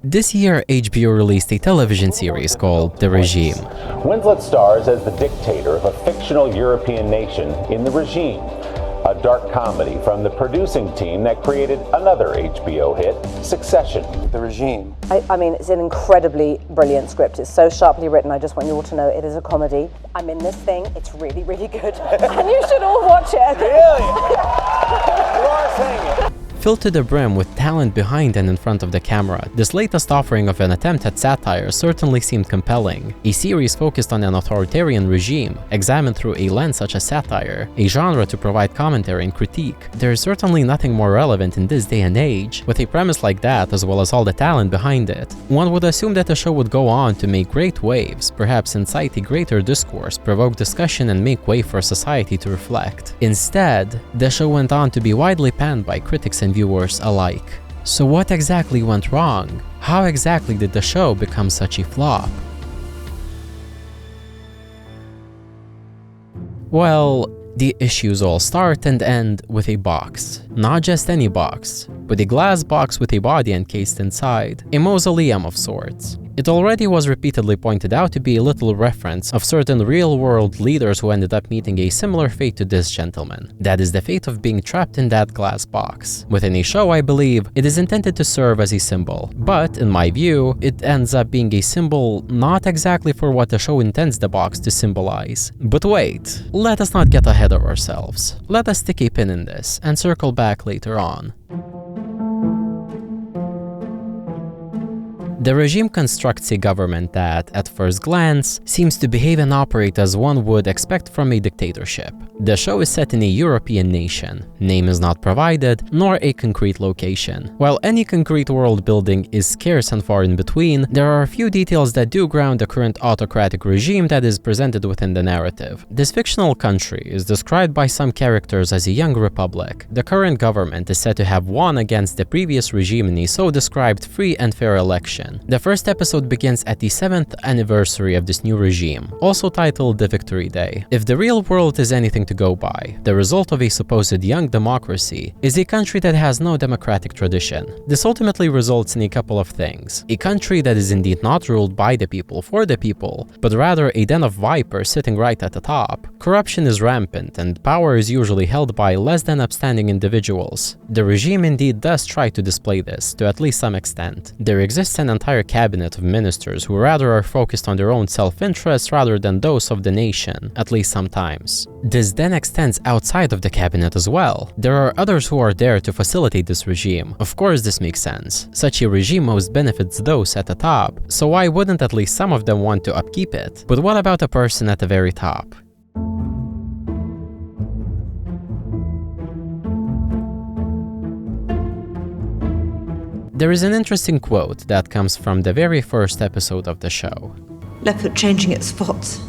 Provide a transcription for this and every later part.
This year, HBO released a television series called The Regime. Winslet stars as the dictator of a fictional European nation in The Regime, a dark comedy from the producing team that created another HBO hit, Succession. The Regime. I mean, it's an incredibly brilliant script. It's so sharply written. I just want you all to know it is a comedy. I'm in this thing. It's really, really good. And you should all watch it. Really? You are saying it. Filled to the brim with talent behind and in front of the camera, this latest offering of an attempt at satire certainly seemed compelling. A series focused on an authoritarian regime, examined through a lens such as satire, a genre to provide commentary and critique. There is certainly nothing more relevant in this day and age. With a premise like that, as well as all the talent behind it, one would assume that the show would go on to make great waves, perhaps incite a greater discourse, provoke discussion, and make way for society to reflect. Instead, the show went on to be widely panned by critics and viewers alike. So what exactly went wrong? How exactly did the show become such a flop? Well, the issues all start and end with a box. Not just any box, but a glass box with a body encased inside, a mausoleum of sorts. It already was repeatedly pointed out to be a little reference of certain real-world leaders who ended up meeting a similar fate to this gentleman. That is the fate of being trapped in that glass box. Within a show, I believe, it is intended to serve as a symbol, but in my view, it ends up being a symbol not exactly for what the show intends the box to symbolize. But wait, let us not get ahead of ourselves. Let us stick a pin in this and circle back later on. The regime constructs a government that, at first glance, seems to behave and operate as one would expect from a dictatorship. The show is set in a European nation. Name is not provided, nor a concrete location. While any concrete world building is scarce and far in between, there are a few details that do ground the current autocratic regime that is presented within the narrative. This fictional country is described by some characters as a young republic. The current government is said to have won against the previous regime in a so-described free and fair election. The first episode begins at the 7th anniversary of this new regime, also titled The Victory Day. If the real world is anything to go by, the result of a supposed young democracy is a country that has no democratic tradition. This ultimately results in a couple of things. A country that is indeed not ruled by the people for the people, but rather a den of vipers sitting right at the top. Corruption is rampant, and power is usually held by less than upstanding individuals. The regime indeed does try to display this, to at least some extent. There exists an entire cabinet of ministers who rather are focused on their own self-interest rather than those of the nation, at least sometimes. This then extends outside of the cabinet as well. There are others who are there to facilitate this regime. Of course this makes sense. Such a regime most benefits those at the top, so why wouldn't at least some of them want to upkeep it? But what about a person at the very top? There is an interesting quote that comes from the very first episode of the show. Leopard changing its spots.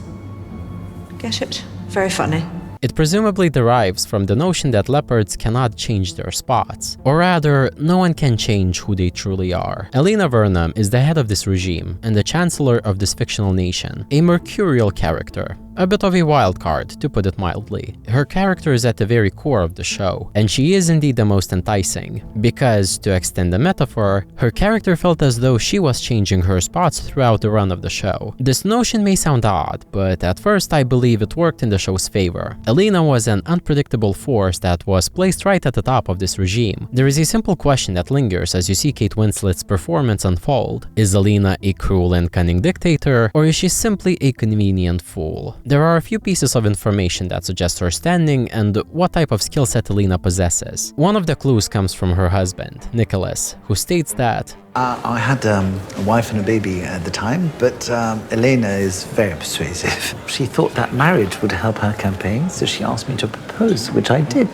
Get it? Very funny. It presumably derives from the notion that leopards cannot change their spots, or rather, no one can change who they truly are. Elena Vernam is the head of this regime and the chancellor of this fictional nation, a mercurial character. A bit of a wild card, to put it mildly. Her character is at the very core of the show, and she is indeed the most enticing, because, to extend the metaphor, her character felt as though she was changing her spots throughout the run of the show. This notion may sound odd, but at first I believe it worked in the show's favor. Elena was an unpredictable force that was placed right at the top of this regime. There is a simple question that lingers as you see Kate Winslet's performance unfold. Is Elena a cruel and cunning dictator, or is she simply a convenient fool? There are a few pieces of information that suggest her standing and what type of skill set Elena possesses. One of the clues comes from her husband, Nicholas, who states that I had a wife and a baby at the time, but Elena is very persuasive. She thought that marriage would help her campaign, so she asked me to propose, which I did.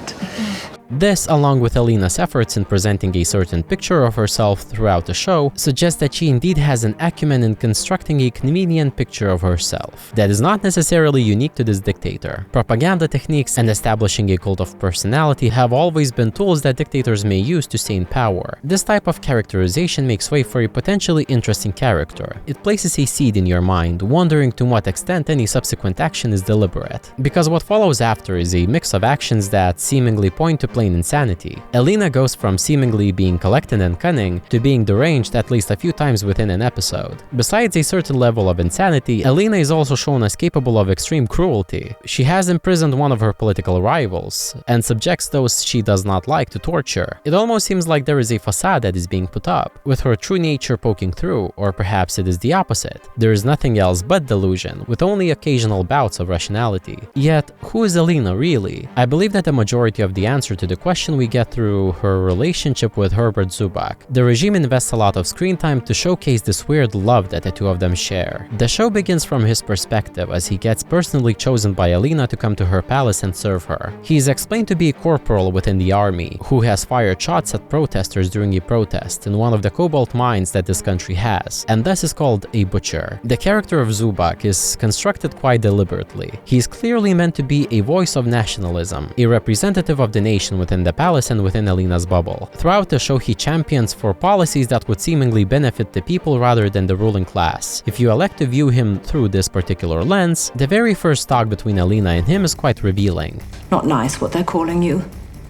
This, along with Elena's efforts in presenting a certain picture of herself throughout the show, suggests that she indeed has an acumen in constructing a convenient picture of herself that is not necessarily unique to this dictator. Propaganda techniques and establishing a cult of personality have always been tools that dictators may use to stay in power. This type of characterization makes way for a potentially interesting character. It places a seed in your mind, wondering to what extent any subsequent action is deliberate. Because what follows after is a mix of actions that seemingly point to plain plain insanity. Elena goes from seemingly being collected and cunning to being deranged at least a few times within an episode. Besides a certain level of insanity, Elena is also shown as capable of extreme cruelty. She has imprisoned one of her political rivals and subjects those she does not like to torture. It almost seems like there is a facade that is being put up, with her true nature poking through, or perhaps it is the opposite. There is nothing else but delusion, with only occasional bouts of rationality. Yet, who is Elena really? I believe that the majority of the answer to the question we get through her relationship with Herbert Zubak. The regime invests a lot of screen time to showcase this weird love that the two of them share. The show begins from his perspective as he gets personally chosen by Elena to come to her palace and serve her. He is explained to be a corporal within the army, who has fired shots at protesters during a protest in one of the cobalt mines that this country has, and thus is called a butcher. The character of Zubak is constructed quite deliberately. He is clearly meant to be a voice of nationalism, a representative of the nation within the palace and within Elena's bubble. Throughout the show, he champions for policies that would seemingly benefit the people rather than the ruling class. If you elect to view him through this particular lens, the very first talk between Elena and him is quite revealing. Not nice what they're calling you.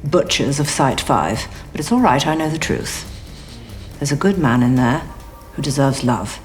Butchers of Site 5. But it's all right, I know the truth. There's a good man in there who deserves love.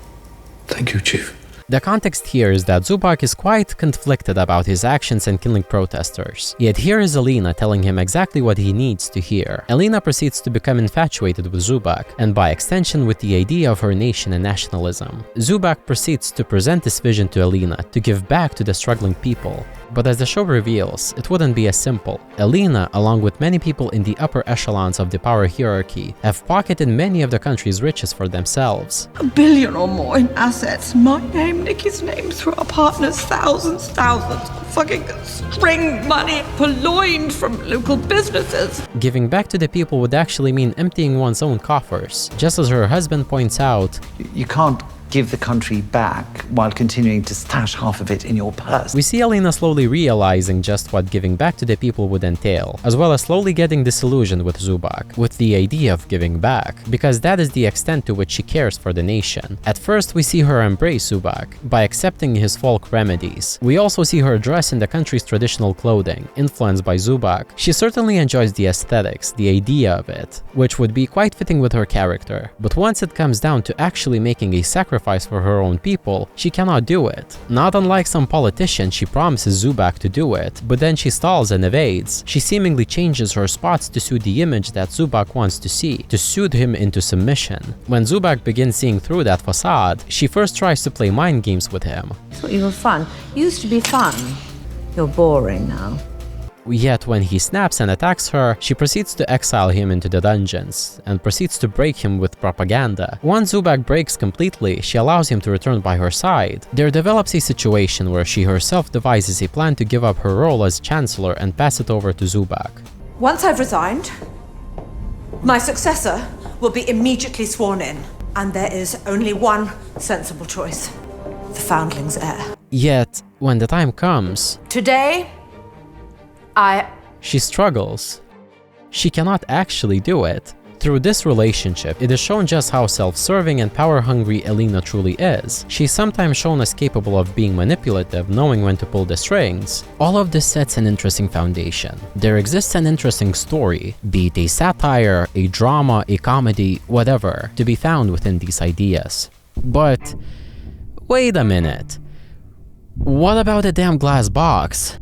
Thank you, Chief. The context here is that Zubak is quite conflicted about his actions and killing protesters. Yet here is Elena telling him exactly what he needs to hear. Elena proceeds to become infatuated with Zubak, and by extension with the idea of her nation and nationalism. Zubak proceeds to present this vision to Elena, to give back to the struggling people. But as the show reveals, it wouldn't be as simple. Elena, along with many people in the upper echelons of the power hierarchy, have pocketed many of the country's riches for themselves. $1 billion or more in assets. My name, Nikki's name, through our partners, thousands of fucking string money purloined from local businesses. Giving back to the people would actually mean emptying one's own coffers. Just as her husband points out, You can't give the country back while continuing to stash half of it in your purse. we see Elena slowly realizing just what giving back to the people would entail, as well as slowly getting disillusioned with Zubak, with the idea of giving back, because that is the extent to which she cares for the nation. At first, we see her embrace Zubak by accepting his folk remedies. We also see her dress in the country's traditional clothing, influenced by Zubak. She certainly enjoys the aesthetics, the idea of it, which would be quite fitting with her character. But once it comes down to actually making a sacrifice for her own people, she cannot do it. Not unlike some politician, she promises Zubak to do it, but then she stalls and evades. She seemingly changes her spots to suit the image that Zubak wants to see, to soothe him into submission. When Zubak begins seeing through that facade, she first tries to play mind games with him. I thought you were fun. You used to be fun. You're boring now. Yet when he snaps and attacks her, she proceeds to exile him into the dungeons, and proceeds to break him with propaganda. Once Zubak breaks completely, she allows him to return by her side. There develops a situation where she herself devises a plan to give up her role as Chancellor and pass it over to Zubak. Once I've resigned, my successor will be immediately sworn in. And there is only one sensible choice. The Foundling's heir. Yet, when the time comes, Today, she struggles. She cannot actually do it. Through this relationship, it is shown just how self-serving and power-hungry Elena truly is. She is sometimes shown as capable of being manipulative, knowing when to pull the strings. All of this sets an interesting foundation. There exists an interesting story, be it a satire, a drama, a comedy, whatever, to be found within these ideas. But wait a minute. What about the damn glass box?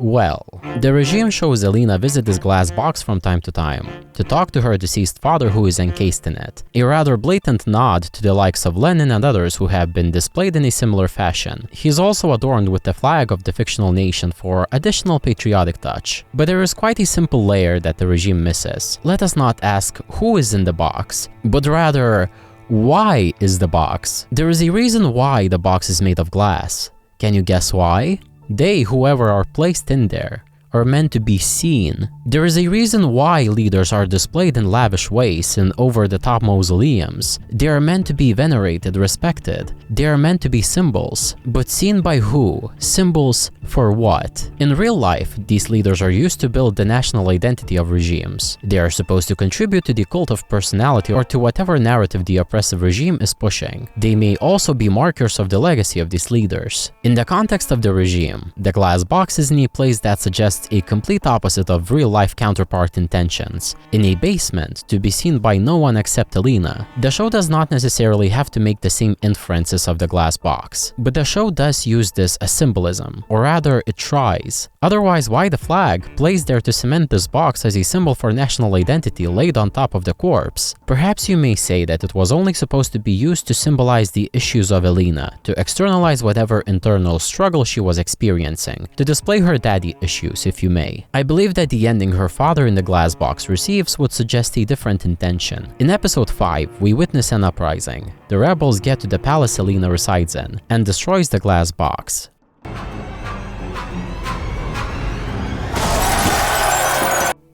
Well, the regime shows Elena visit this glass box from time to time, to talk to her deceased father who is encased in it, a rather blatant nod to the likes of Lenin and others who have been displayed in a similar fashion. He is also adorned with the flag of the fictional nation for additional patriotic touch. But there is quite a simple layer that the regime misses. Let us not ask who is in the box, but rather, why is the box? There is a reason why the box is made of glass. Can you guess why? They, whoever are placed in there, are meant to be seen. There is a reason why leaders are displayed in lavish ways in over-the-top mausoleums. They are meant to be venerated, respected. They are meant to be symbols. But seen by who? Symbols for what? In real life, these leaders are used to build the national identity of regimes. They are supposed to contribute to the cult of personality or to whatever narrative the oppressive regime is pushing. They may also be markers of the legacy of these leaders. In the context of the regime, the glass box is in a place that suggests a complete opposite of real-life counterpart intentions. In a basement, to be seen by no one except Elena. The show does not necessarily have to make the same inferences of the glass box, but the show does use this as symbolism, or rather, it tries. Otherwise, why the flag, placed there to cement this box as a symbol for national identity laid on top of the corpse? Perhaps you may say that it was only supposed to be used to symbolize the issues of Elena, to externalize whatever internal struggle she was experiencing, to display her daddy issues, if you may. I believe that the ending her father in the glass box receives would suggest a different intention. In episode 5, we witness an uprising. The rebels get to the palace Elena resides in, and destroys the glass box.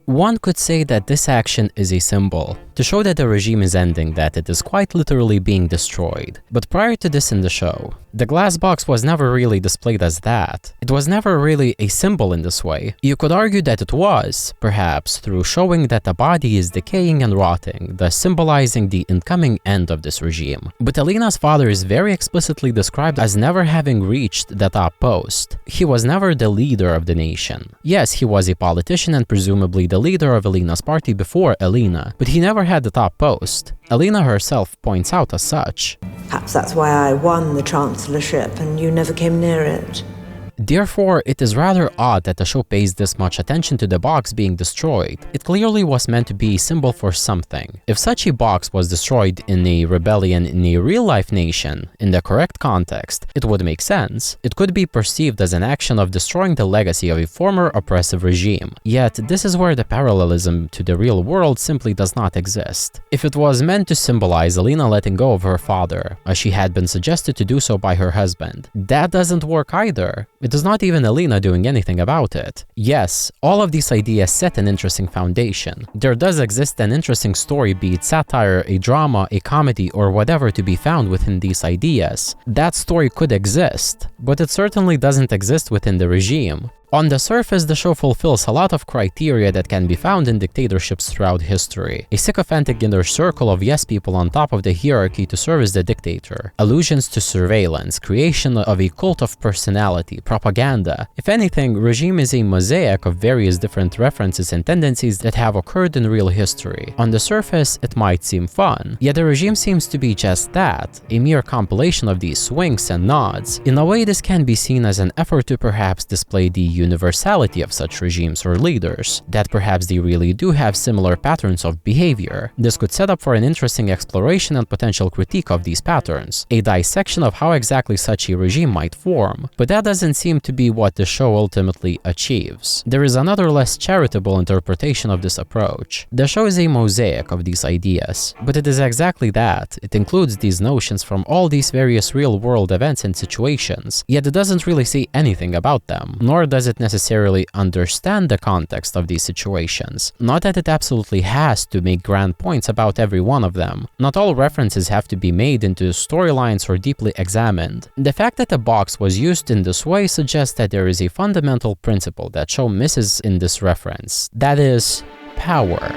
One could say that this action is a symbol, to show that the regime is ending, that it is quite literally being destroyed. But prior to this in the show, the glass box was never really displayed as that. It was never really a symbol in this way. You could argue that it was, perhaps, through showing that the body is decaying and rotting, thus symbolizing the incoming end of this regime. But Elena's father is very explicitly described as never having reached the top post. He was never the leader of the nation. Yes, he was a politician and presumably the leader of Elena's party before Elena, but he never had the top post. Elena herself points out as such. Perhaps that's why I won the chancellorship and you never came near it. Therefore, it is rather odd that the show pays this much attention to the box being destroyed. It clearly was meant to be a symbol for something. If such a box was destroyed in a rebellion in a real-life nation, in the correct context, it would make sense. It could be perceived as an action of destroying the legacy of a former oppressive regime. Yet, this is where the parallelism to the real world simply does not exist. If it was meant to symbolize Elena letting go of her father, as she had been suggested to do so by her husband, that doesn't work either. It is not even Elena doing anything about it. Yes, all of these ideas set an interesting foundation. There does exist an interesting story, be it satire, a drama, a comedy, or whatever to be found within these ideas. That story could exist, but it certainly doesn't exist within the regime. On the surface, the show fulfills a lot of criteria that can be found in dictatorships throughout history. A sycophantic inner circle of yes people on top of the hierarchy to serve as the dictator. Allusions to surveillance, creation of a cult of personality, propaganda. If anything, regime is a mosaic of various different references and tendencies that have occurred in real history. On the surface, it might seem fun, yet the regime seems to be just that, a mere compilation of these winks and nods. In a way, this can be seen as an effort to perhaps display the universality of such regimes or leaders, that perhaps they really do have similar patterns of behavior. This could set up for an interesting exploration and potential critique of these patterns, a dissection of how exactly such a regime might form, but that doesn't seem to be what the show ultimately achieves. There is another less charitable interpretation of this approach. The show is a mosaic of these ideas, but it is exactly that. It includes these notions from all these various real-world events and situations, yet it doesn't really say anything about them, nor does it necessarily understand the context of these situations. Not that it absolutely has to make grand points about every one of them. Not all references have to be made into storylines or deeply examined. The fact that the box was used in this way suggests that there is a fundamental principle that show misses in this reference. That is, power.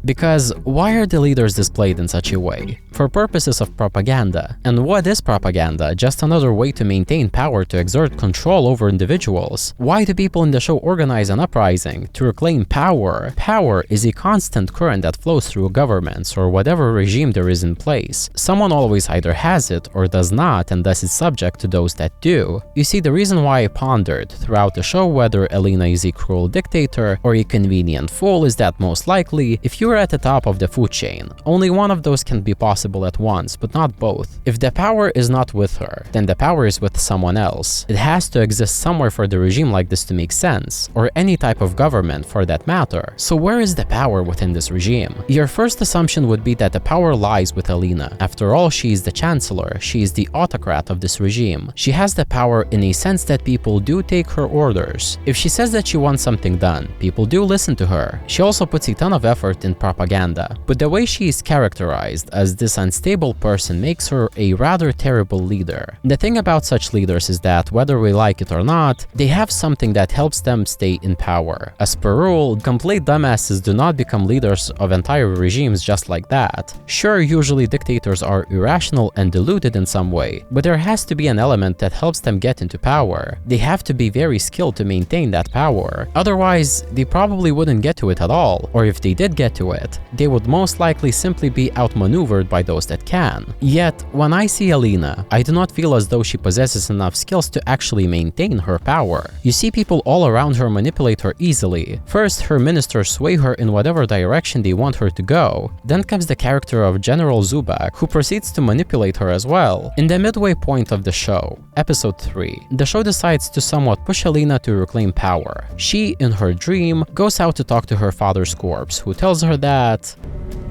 Because why are the leaders displayed in such a way? For purposes of propaganda. And what is propaganda? Just another way to maintain power, to exert control over individuals. Why do people in the show organize an uprising? To reclaim power. Power is a constant current that flows through governments or whatever regime there is in place. Someone always either has it or does not, and thus is subject to those that do. You see, the reason why I pondered throughout the show whether Elena is a cruel dictator or a convenient fool is that most likely, if you are at the top of the food chain, only one of those can be possible possible at once, but not both. If the power is not with her, then the power is with someone else. It has to exist somewhere for the regime like this to make sense, or any type of government for that matter. So where is the power within this regime? Your first assumption would be that the power lies with Alina. After all, she is the chancellor, she is the autocrat of this regime. She has the power in a sense that people do take her orders. If she says that she wants something done, people do listen to her. She also puts a ton of effort in propaganda, but the way she is characterized as this unstable person makes her a rather terrible leader. The thing about such leaders is that, whether we like it or not, they have something that helps them stay in power. As per rule, complete dumbasses do not become leaders of entire regimes just like that. Sure, usually dictators are irrational and deluded in some way, but there has to be an element that helps them get into power. They have to be very skilled to maintain that power. Otherwise, they probably wouldn't get to it at all, or if they did get to it, they would most likely simply be outmaneuvered by those that can. Yet, when I see Alina, I do not feel as though she possesses enough skills to actually maintain her power. You see people all around her manipulate her easily. First, her ministers sway her in whatever direction they want her to go. Then comes the character of General Zubak, who proceeds to manipulate her as well. In the midway point of the show, episode 3, the show decides to somewhat push Alina to reclaim power. She, in her dream, goes out to talk to her father's corpse, who tells her that,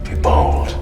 "Be bold.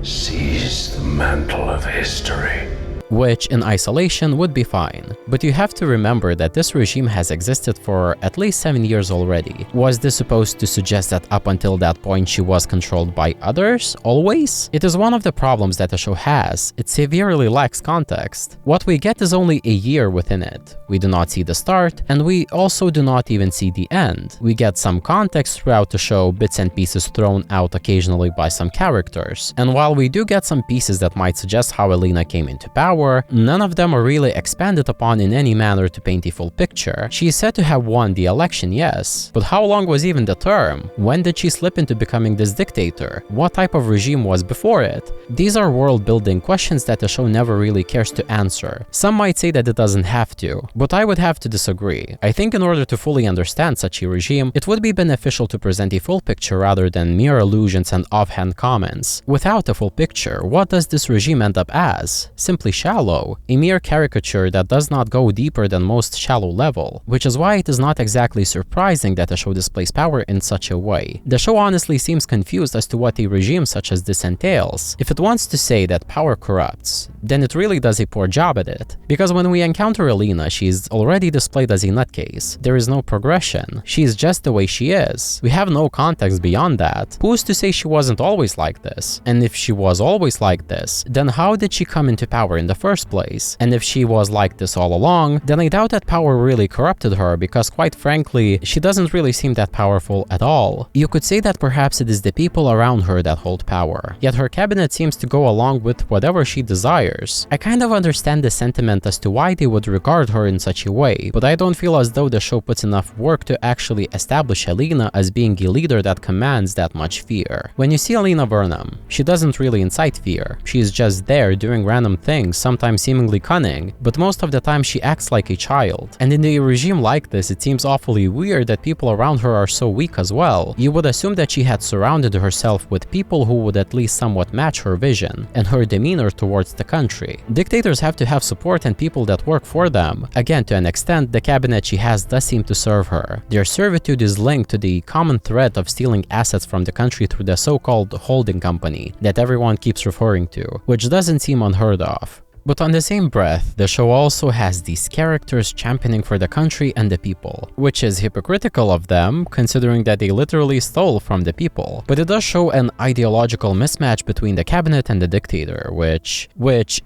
Seize the mantle of history." which in isolation would be fine. But you have to remember that this regime has existed for at least 7 years already. Was this supposed to suggest that up until that point she was controlled by others, always? It is one of the problems that the show has. It severely lacks context. What we get is only a year within it. We do not see the start, and we also do not even see the end. We get some context throughout the show, bits and pieces thrown out occasionally by some characters. And while we do get some pieces that might suggest how Alina came into power, none of them are really expanded upon in any manner to paint a full picture. She is said to have won the election, yes, but how long was even the term? When did she slip into becoming this dictator? What type of regime was before it? These are world-building questions that the show never really cares to answer. Some might say that it doesn't have to, but I would have to disagree. I think in order to fully understand such a regime, it would be beneficial to present a full picture rather than mere allusions and offhand comments. Without a full picture, what does this regime end up as? Simply shallow, a mere caricature that does not go deeper than most shallow level, which is why it is not exactly surprising that the show displays power in such a way. The show honestly seems confused as to what a regime such as this entails. If it wants to say that power corrupts, then it really does a poor job at it. Because when we encounter Alina, she is already displayed as a nutcase. There is no progression. She is just the way she is. We have no context beyond that. Who's to say she wasn't always like this? And if she was always like this, then how did she come into power in the first place? And if she was like this all along, then I doubt that power really corrupted her, because quite frankly, she doesn't really seem that powerful at all. You could say that perhaps it is the people around her that hold power, yet her cabinet seems to go along with whatever she desires. I kind of understand the sentiment as to why they would regard her in such a way, but I don't feel as though the show puts enough work to actually establish Alina as being a leader that commands that much fear. When you see Alina Burnham, she doesn't really incite fear. She is just there doing random things, sometimes seemingly cunning, but most of the time she acts like a child. And in a regime like this, it seems awfully weird that people around her are so weak as well. You would assume that she had surrounded herself with people who would at least somewhat match her vision and her demeanor towards the country. Dictators have to have support and people that work for them. Again, to an extent, the cabinet she has does seem to serve her. Their servitude is linked to the common threat of stealing assets from the country through the so-called holding company that everyone keeps referring to, which doesn't seem unheard of. But on the same breath, the show also has these characters championing for the country and the people, which is hypocritical of them, considering that they literally stole from the people. But it does show an ideological mismatch between the cabinet and the dictator, which,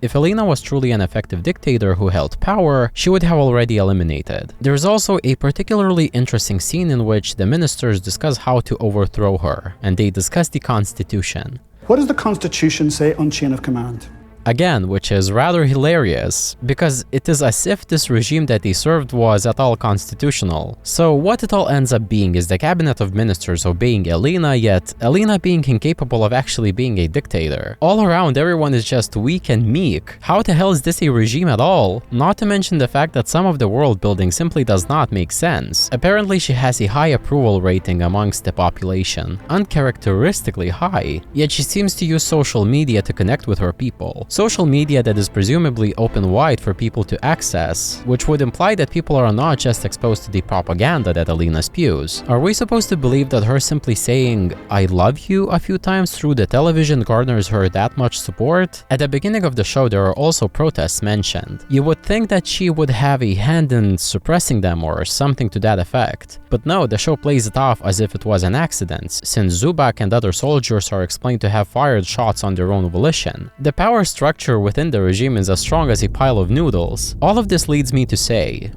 if Alina was truly an effective dictator who held power, she would have already eliminated. There's also a particularly interesting scene in which the ministers discuss how to overthrow her, and they discuss the Constitution. What does the Constitution say on chain of command? Again, which is rather hilarious, because it is as if this regime that they served was at all constitutional. So what it all ends up being is the cabinet of ministers obeying Elena, yet Elena being incapable of actually being a dictator. All around, everyone is just weak and meek. How the hell is this a regime at all? Not to mention the fact that some of the world building simply does not make sense. Apparently she has a high approval rating amongst the population, uncharacteristically high, yet she seems to use social media to connect with her people. Social media that is presumably open wide for people to access, which would imply that people are not just exposed to the propaganda that Elena spews. Are we supposed to believe that her simply saying "I love you" a few times through the television garners her that much support? At the beginning of the show there are also protests mentioned. You would think that she would have a hand in suppressing them or something to that effect. But no, the show plays it off as if it was an accident, since Zubak and other soldiers are explained to have fired shots on their own volition. The power structure within the regime is as strong as a pile of noodles. All of this leads me to say,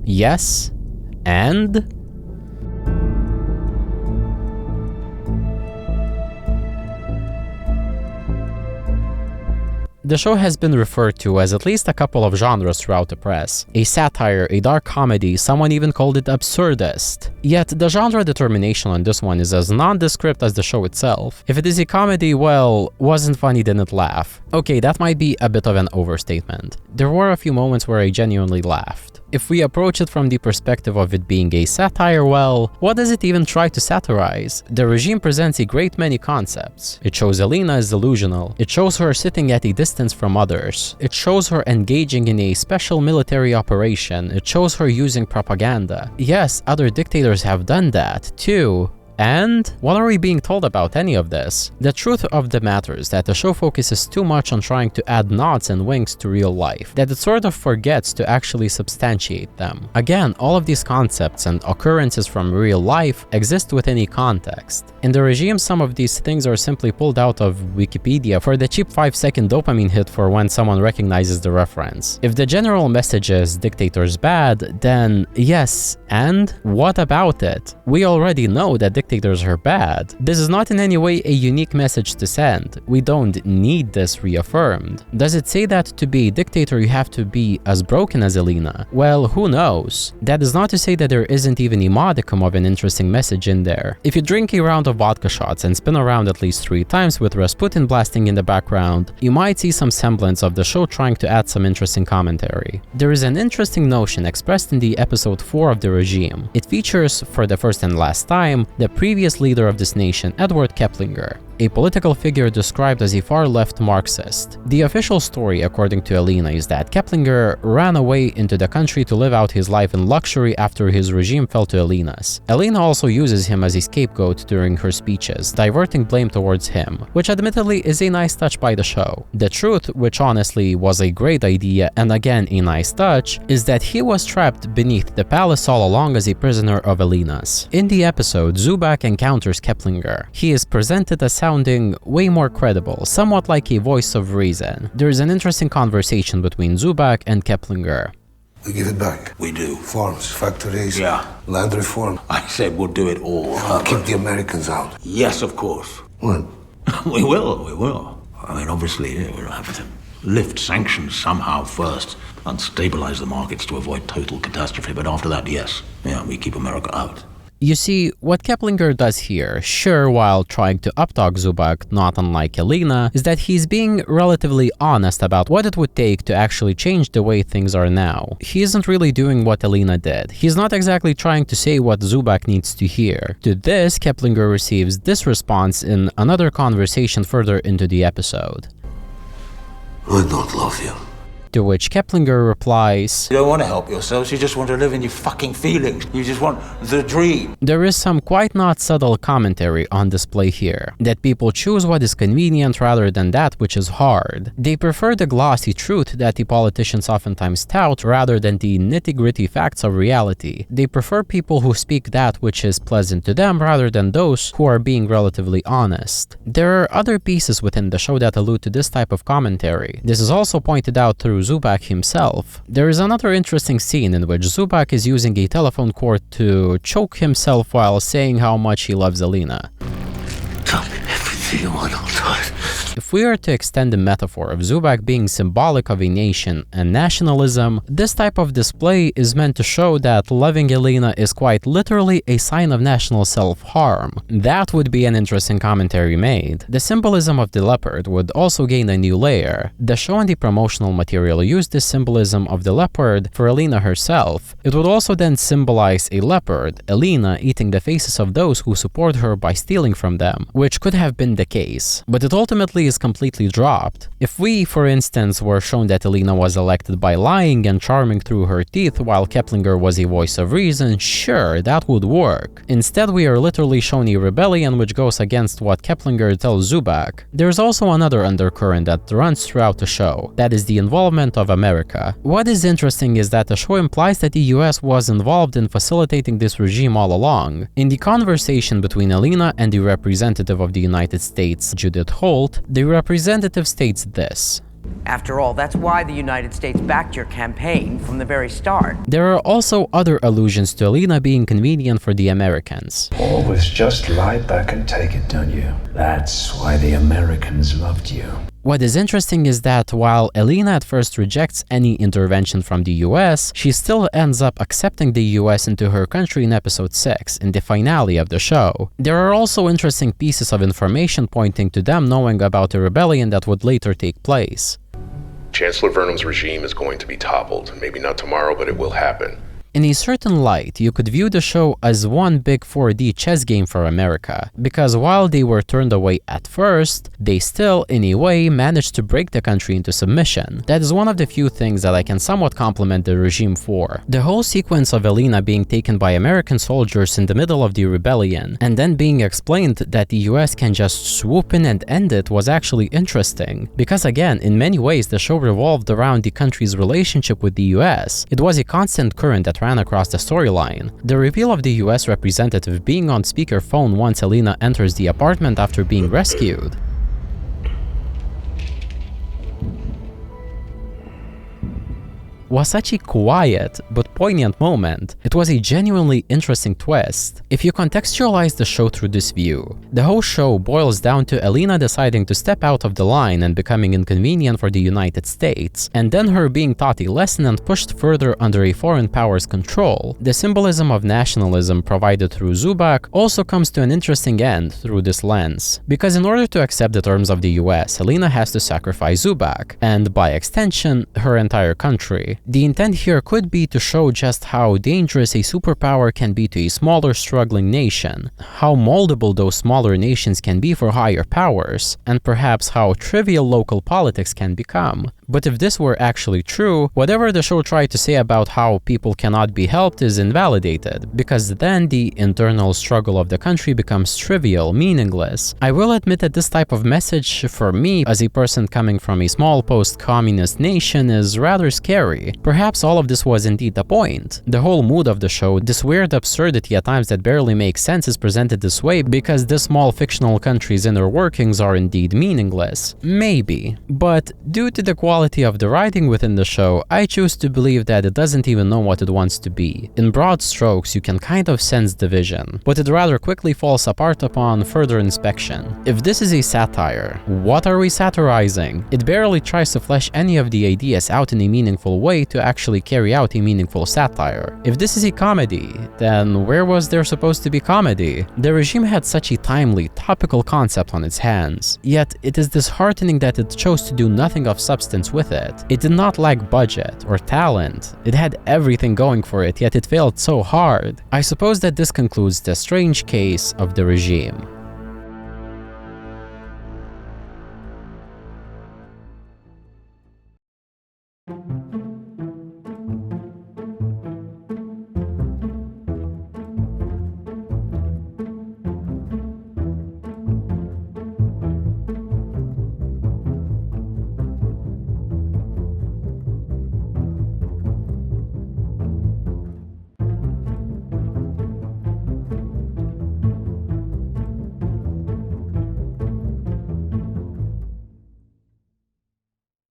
yes, and? The show has been referred to as at least a couple of genres throughout the press. A satire, a dark comedy, someone even called it absurdist. Yet the genre determination on this one is as nondescript as the show itself. If it is a comedy, well, wasn't funny, didn't laugh. Okay, that might be a bit of an overstatement. There were a few moments where I genuinely laughed. If we approach it from the perspective of it being a satire, well, what does it even try to satirize? The regime presents a great many concepts. It shows Elena as delusional. It shows her sitting at a distance from others. It shows her engaging in a special military operation. It shows her using propaganda. Yes, other dictators have done that too. And what are we being told about any of this? The truth of the matter is that the show focuses too much on trying to add nods and winks to real life, that it sort of forgets to actually substantiate them. Again, all of these concepts and occurrences from real life exist within a context. In the regime, some of these things are simply pulled out of Wikipedia for the cheap 5-second dopamine hit for when someone recognizes the reference. If the general message is dictators bad, then yes, and what about it? We already know that dictators are bad. This is not in any way a unique message to send. We don't need this reaffirmed. Does it say that to be a dictator you have to be as broken as Elena? Well, who knows? That is not to say that there isn't even a modicum of an interesting message in there. If you drink a round of vodka shots and spin around at least 3 times with Rasputin blasting in the background, you might see some semblance of the show trying to add some interesting commentary. There is an interesting notion expressed in the episode 4 of the regime. It features, for the first and last time, the previous leader of this nation, Edward Keplinger, a political figure described as a far-left Marxist. The official story, according to Elena, is that Keplinger ran away into the country to live out his life in luxury after his regime fell to Elena's. Elena also uses him as a scapegoat during her speeches, diverting blame towards him, which admittedly is a nice touch by the show. The truth, which honestly was a great idea and again a nice touch, is that he was trapped beneath the palace all along as a prisoner of Elena's. In the episode, Zubak encounters Keplinger. He is presented as sounding way more credible, somewhat like a voice of reason. There is an interesting conversation between Zubak and Keplinger. We give it back. We do. Farms, factories, land reform. I said we'll do it all. Keep the Americans out. Yes, of course. When? We will. I mean, obviously, we'll have to lift sanctions somehow first and stabilize the markets to avoid total catastrophe. But after that, yes. Yeah, we keep America out. You see, what Keplinger does here, sure, while trying to uptalk Zubak, not unlike Elena, is that he's being relatively honest about what it would take to actually change the way things are now. He isn't really doing what Elena did. He's not exactly trying to say what Zubak needs to hear. To this, Keplinger receives this response in another conversation further into the episode. I don't love you. To which Keplinger replies, You don't want to help yourselves, you just want to live in your fucking feelings. You just want the dream. There is some quite not subtle commentary on display here, that people choose what is convenient rather than that which is hard. They prefer the glossy truth that the politicians oftentimes tout rather than the nitty-gritty facts of reality. They prefer people who speak that which is pleasant to them rather than those who are being relatively honest. There are other pieces within the show that allude to this type of commentary. This is also pointed out through Zubak himself. There is another interesting scene in which Zubak is using a telephone cord to choke himself while saying how much he loves Elena. Tell me everything you want, I'll try. If we are to extend the metaphor of Zubak being symbolic of a nation and nationalism, this type of display is meant to show that loving Elena is quite literally a sign of national self-harm. That would be an interesting commentary made. The symbolism of the leopard would also gain a new layer. The show and the promotional material used the symbolism of the leopard for Elena herself. It would also then symbolize a leopard, Elena, eating the faces of those who support her by stealing from them, which could have been the case, but it ultimately is completely dropped. If we, for instance, were shown that Elena was elected by lying and charming through her teeth while Keplinger was a voice of reason, sure, that would work. Instead, we are literally shown a rebellion which goes against what Keplinger tells Zubak. There's also another undercurrent that runs throughout the show, that is the involvement of America. What is interesting is that the show implies that the US was involved in facilitating this regime all along. In the conversation between Elena and the representative of the United States, Judith Holt, the representative states this. After all, that's why the United States backed your campaign from the very start. There are also other allusions to Elena being convenient for the Americans. Always just lie back and take it, don't you? That's why the Americans loved you. What is interesting is that while Elena at first rejects any intervention from the US, she still ends up accepting the US into her country in episode 6, in the finale of the show. There are also interesting pieces of information pointing to them knowing about a rebellion that would later take place. Chancellor Vernum's regime is going to be toppled. Maybe not tomorrow, but it will happen. In a certain light, you could view the show as one big 4D chess game for America, because while they were turned away at first, they still, in a way, managed to break the country into submission. That is one of the few things that I can somewhat compliment the regime for. The whole sequence of Elena being taken by American soldiers in the middle of the rebellion, and then being explained that the US can just swoop in and end it was actually interesting, because again, in many ways the show revolved around the country's relationship with the US. It was a constant current that ran across the storyline. The reveal of the US representative being on speakerphone once Elena enters the apartment after being rescued. Was such a quiet but poignant moment. It was a genuinely interesting twist. If you contextualize the show through this view, the whole show boils down to Elena deciding to step out of the line and becoming inconvenient for the United States, and then her being taught a lesson and pushed further under a foreign power's control. The symbolism of nationalism provided through Zubak also comes to an interesting end through this lens, because in order to accept the terms of the US, Elena has to sacrifice Zubak, and by extension, her entire country. The intent here could be to show just how dangerous a superpower can be to a smaller, struggling nation, how moldable those smaller nations can be for higher powers, and perhaps how trivial local politics can become. But if this were actually true, whatever the show tried to say about how people cannot be helped is invalidated, because then the internal struggle of the country becomes trivial, meaningless. I will admit that this type of message, for me, as a person coming from a small post-communist nation, is rather scary. Perhaps all of this was indeed the point. The whole mood of the show, this weird absurdity at times that barely makes sense, is presented this way because this small fictional country's inner workings are indeed meaningless. Maybe. But due to the quality of the writing within the show, I choose to believe that it doesn't even know what it wants to be. In broad strokes, you can kind of sense division, but it rather quickly falls apart upon further inspection. If this is a satire, what are we satirizing? It barely tries to flesh any of the ideas out in a meaningful way to actually carry out a meaningful satire. If this is a comedy, then where was there supposed to be comedy? The regime had such a timely, topical concept on its hands, yet it is disheartening that it chose to do nothing of substance with it. It did not lack budget or talent. It had everything going for it, yet it failed so hard. I suppose that this concludes the strange case of the regime.